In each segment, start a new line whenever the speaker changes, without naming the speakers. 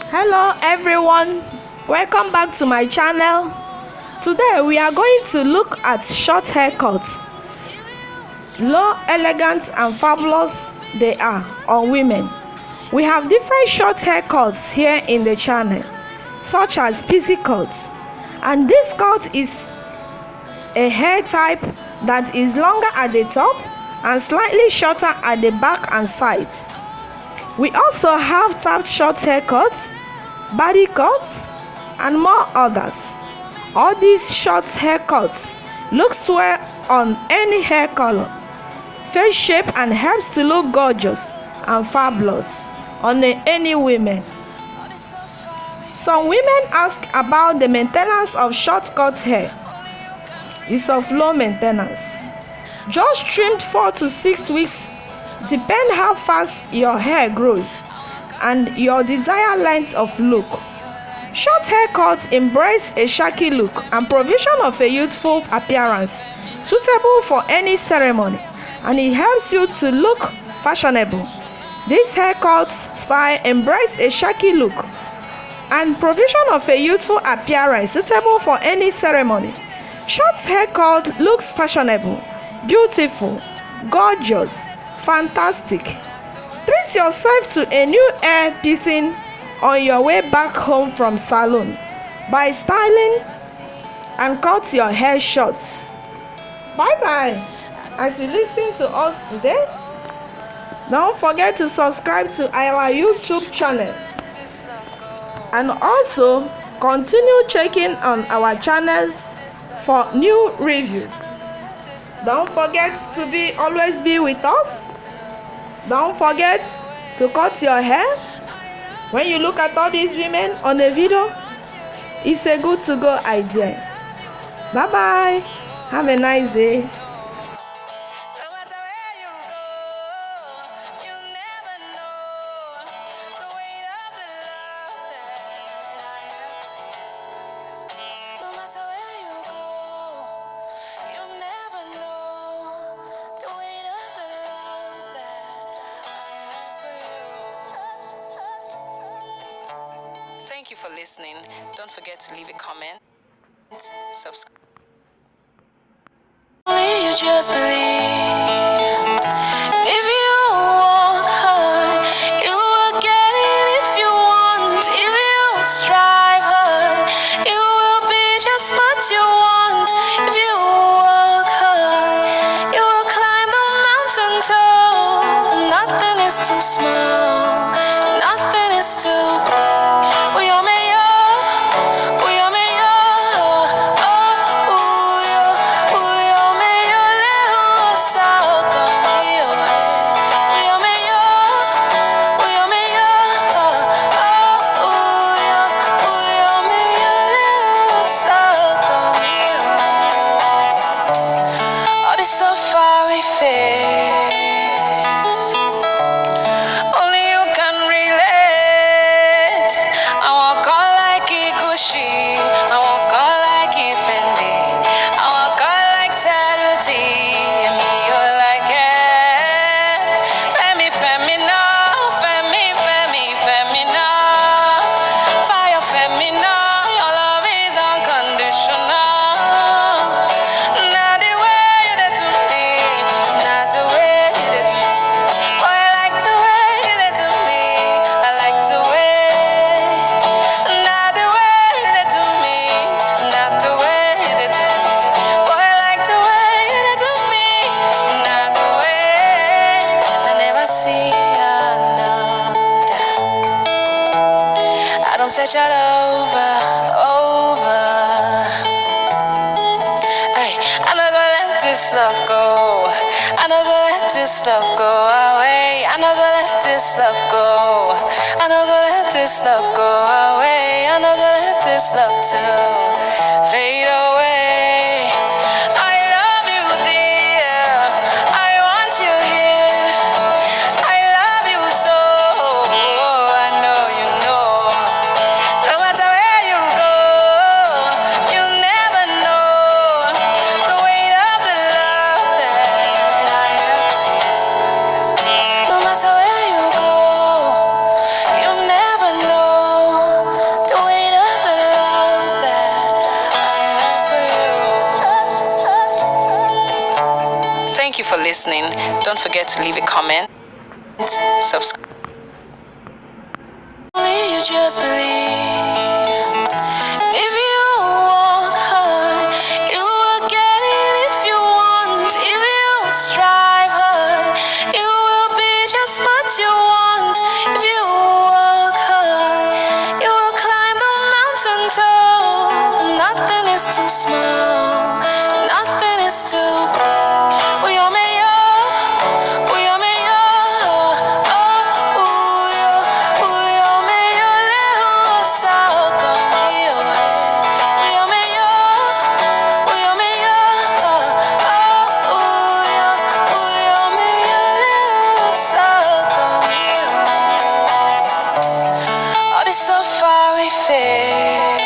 Hello everyone, welcome back to my channel. Today we are going to look at short haircuts. How elegant and fabulous they are on women. We have different short haircuts here in the channel, such as pixie cuts, and this cut is a hair type that is longer at the top and slightly shorter at the back and sides. We also have tapped short haircuts, body cuts, and more others. All these short haircuts looks well on any hair color, face shape, and helps to look gorgeous and fabulous on any women. Some women ask about the maintenance of short cut hair. It's of low maintenance. Just trimmed 4 to 6 weeks, depend how fast your hair grows and your desired length of look. Short haircuts embrace a shaggy look and provision of a youthful appearance suitable for any ceremony, and it helps you to look fashionable. This haircut style embrace a shaggy look and provision of a youthful appearance suitable for any ceremony. Short haircut looks fashionable, beautiful, gorgeous, fantastic. Treat yourself to a new hair piecing on your way back home from salon by styling and cut your hair short. Bye bye as you listen to us today. Don't forget to subscribe to our YouTube channel and also continue checking on our channels for new reviews. Don't forget to always be with us. Don't forget to cut your hair. When you look at all these women on the video, it's a good to go idea. Bye bye. Have a nice day.
Thank you for listening. Don't forget to leave a comment, subscribe. Only you just believe. If you work hard, you will get it if you want. If you strive hard, you will be just what you want. If you work hard, you will climb the mountain top. Nothing is too small, nothing is too big. Set y'all over. Ay, I'm not gonna let this love go. I'm not gonna let this love go away. I'm not gonna let this love go. I'm not gonna let this love go away. I'm not gonna let this love too fade away. I love you, dear. I want you here. I love you so. I know you know. No matter where you go, you never know the weight of the love that I have for you. No matter where you go, you never know. listening. Don't forget to leave a comment, subscribe. Only you just believe. If you work hard, you will get it if you want. If you strive hard, you will be just what you want. If you work hard, you will climb the mountain top. Nothing is too small, nothing is too big. We are made up, we are made up. Oh, we are made up. All this safari face,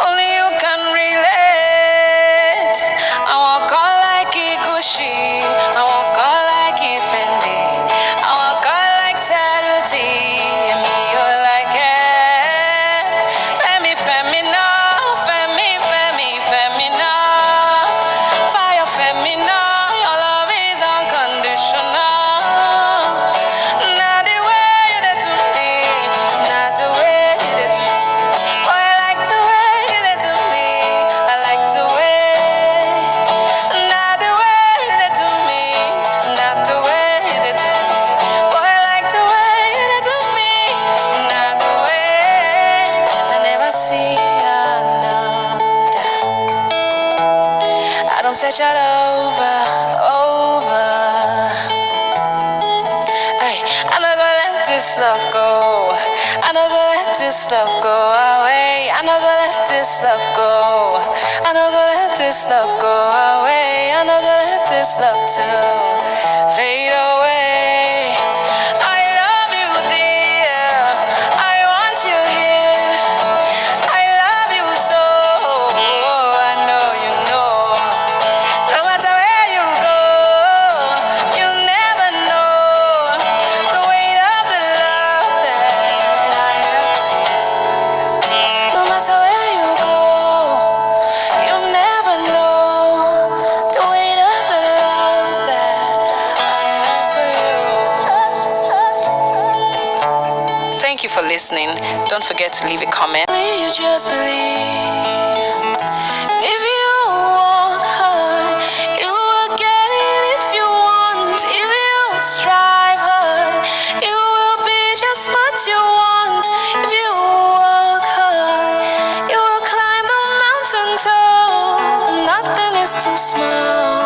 only you can relate. I walk all like Iguchi, I walk all like Fendi, I walk all like Saturday, and me you're like Femi, Femi no, Femi, Femi, Femi no, fire Femi no, your love is unconditional. Not the way you did to me, not the way you did to me. Boy, I like the way you did to me. I like the way, not the way you did to me, not the way you did to me. Boy, I like the way you did to me, not the way. I never see another. I don't search all over. Ay, I'm not gonna let this love go. I'm not gonna let this love go away. I'm not gonna let this love go. I'm not gonna let this love go away. I'm not gonna let this love to fade away. I love you, dear. I want you here. I love you so. I know you know. No matter where you go, you never know the weight of the love that I have for you. No matter where you go, you never know the weight of the love that I have for you. Thank you for listening. Don't forget to leave a comment. You just believe. If you work hard, you will get it if you want. If you strive hard, you will be just what you want. If you work hard, you will climb the mountain top. Nothing is too small,